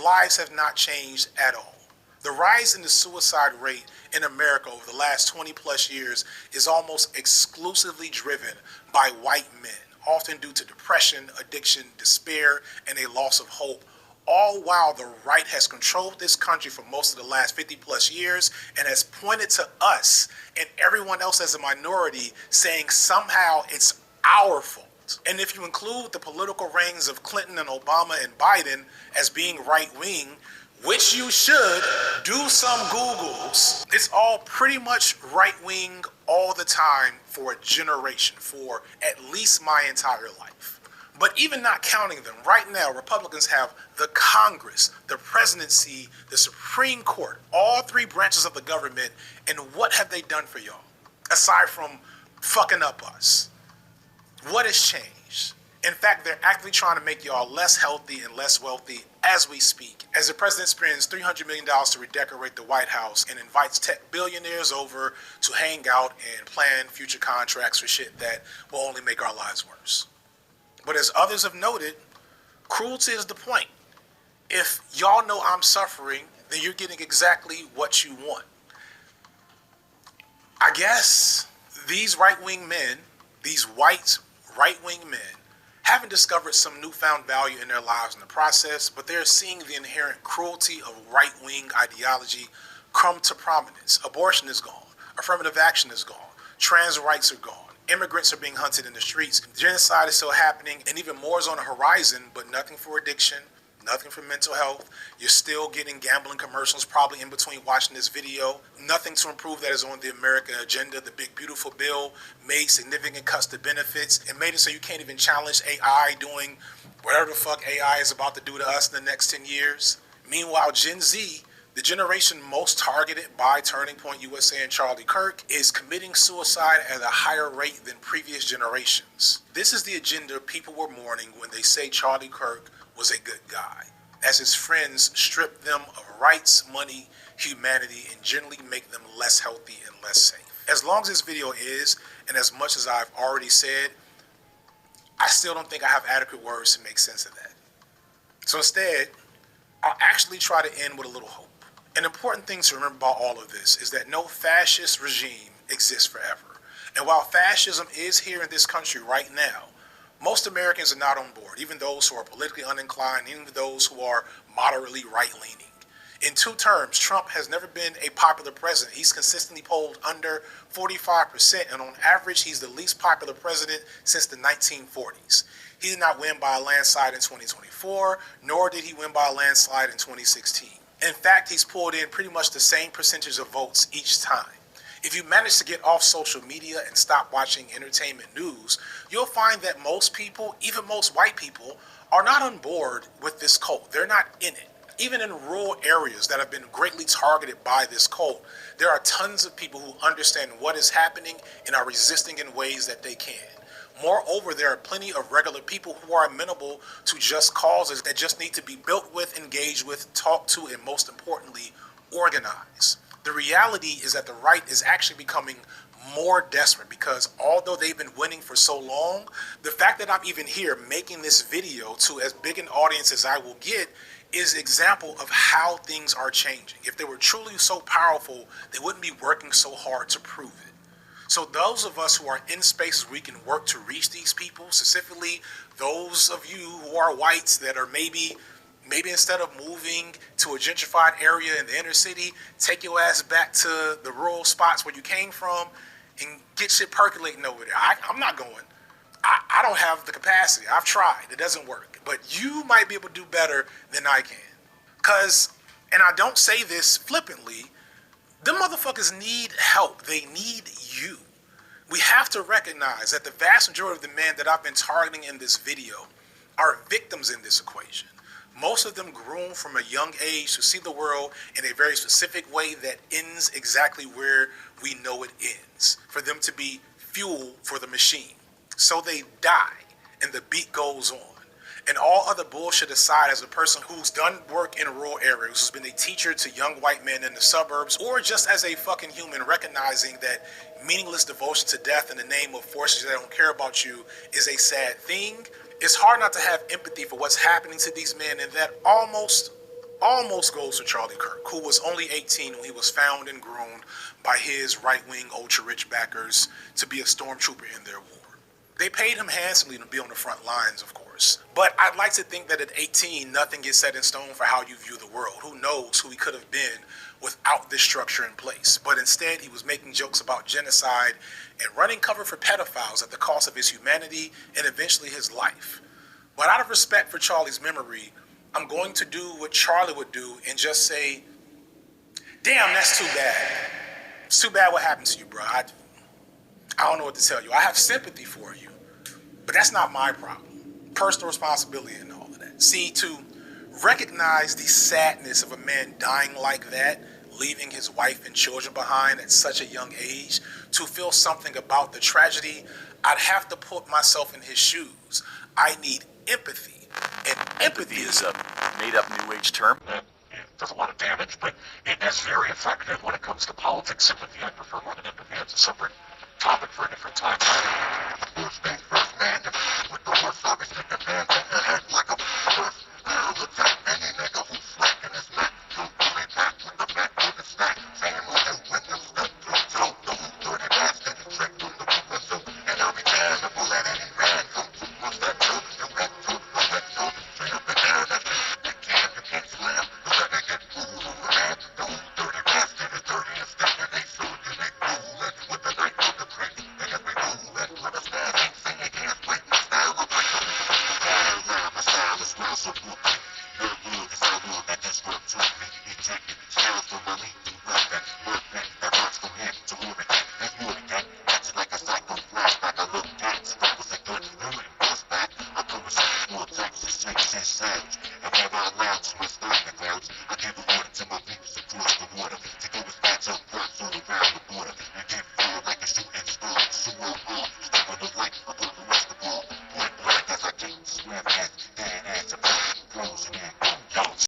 lives have not changed at all. The rise in the suicide rate in America over the last 20 plus years is almost exclusively driven by white men, often due to depression, addiction, despair, and a loss of hope, all while the right has controlled this country for most of the last 50 plus years and has pointed to us and everyone else as a minority, saying somehow it's our fault. And if you include the political reigns of Clinton and Obama and Biden as being right-wing, which you should, do some Googles, it's all pretty much right-wing all the time for a generation, for at least my entire life. But even not counting them, right now, Republicans have the Congress, the presidency, the Supreme Court, all three branches of the government, and what have they done for y'all? Aside from fucking up us. What has changed? In fact, they're actively trying to make y'all less healthy and less wealthy as we speak, as the president spends $300 million to redecorate the White House and invites tech billionaires over to hang out and plan future contracts for shit that will only make our lives worse. But as others have noted, cruelty is the point. If y'all know I'm suffering, then you're getting exactly what you want. I guess these right-wing men, these white right-wing men, haven't discovered some newfound value in their lives in the process, but they're seeing the inherent cruelty of right-wing ideology come to prominence. Abortion is gone. Affirmative action is gone. Trans rights are gone. Immigrants are being hunted in the streets. Genocide is still happening, and even more is on the horizon, but nothing for addiction, nothing for mental health. You're still getting gambling commercials probably in between watching this video. Nothing to improve that is on the American agenda. The big beautiful bill made significant cuts to benefits and made it so you can't even challenge AI doing whatever the fuck AI is about to do to us in the next 10 years. Meanwhile, Gen Z, the generation most targeted by Turning Point USA and Charlie Kirk, is committing suicide at a higher rate than previous generations. This is the agenda people were mourning when they say Charlie Kirk was a good guy, as his friends strip them of rights, money, humanity, and generally make them less healthy and less safe. As long as this video is, and as much as I've already said, I still don't think I have adequate words to make sense of that. So instead, I'll actually try to end with a little hope. An important thing to remember about all of this is that no fascist regime exists forever. And while fascism is here in this country right now, most Americans are not on board, even those who are politically uninclined, even those who are moderately right-leaning. In 2 terms, Trump has never been a popular president. He's consistently polled under 45%, and on average, he's the least popular president since the 1940s. He did not win by a landslide in 2024, nor did he win by a landslide in 2016. In fact, he's pulled in pretty much the same percentage of votes each time. If you manage to get off social media and stop watching entertainment news, you'll find that most people, even most white people, are not on board with this cult. They're not in it. Even in rural areas that have been greatly targeted by this cult, there are tons of people who understand what is happening and are resisting in ways that they can. Moreover, there are plenty of regular people who are amenable to just causes that just need to be built with, engaged with, talked to, and most importantly, organized. The reality is that the right is actually becoming more desperate because although they've been winning for so long, the fact that I'm even here making this video to as big an audience as I will get is an example of how things are changing. If they were truly so powerful, they wouldn't be working so hard to prove it. So those of us who are in spaces we can work to reach these people, specifically those of you who are whites that are maybe instead of moving to a gentrified area in the inner city, take your ass back to the rural spots where you came from and get shit percolating over there. I'm not going. I don't have the capacity. I've tried. It doesn't work. But you might be able to do better than I can. Because, and I don't say this flippantly, them motherfuckers need help. They need you. We have to recognize that the vast majority of the men that I've been targeting in this video are victims in this equation. Most of them groomed from a young age to see the world in a very specific way that ends exactly where we know it ends, for them to be fuel for the machine. So they die and the beat goes on. And all other bullshit aside, as a person who's done work in rural areas, who's been a teacher to young white men in the suburbs, or just as a fucking human recognizing that meaningless devotion to death in the name of forces that don't care about you is a sad thing, it's hard not to have empathy for what's happening to these men, and that almost almost goes to Charlie Kirk, who was only 18 when he was found and groomed by his right-wing ultra-rich backers to be a stormtrooper in their war. They paid him handsomely to be on the front lines, of course. But I'd like to think that at 18, nothing gets set in stone for how you view the world. Who knows who he could have been without this structure in place. But instead, he was making jokes about genocide and running cover for pedophiles at the cost of his humanity and eventually his life. But out of respect for Charlie's memory, I'm going to do what Charlie would do and just say, damn, that's too bad. It's too bad what happened to you, bro. I don't know what to tell you. I have sympathy for you, but that's not my problem. Personal responsibility and all of that. See, to recognize the sadness of a man dying like that, leaving his wife and children behind at such a young age, to feel something about the tragedy, I'd have to put myself in his shoes. I need empathy. And empathy is a made-up New Age term. It does a lot of damage, but it is very effective when it comes to politics. Sympathy, I prefer more than empathy. It's a separate topic for a different time. Who's being first man with the horse focus in the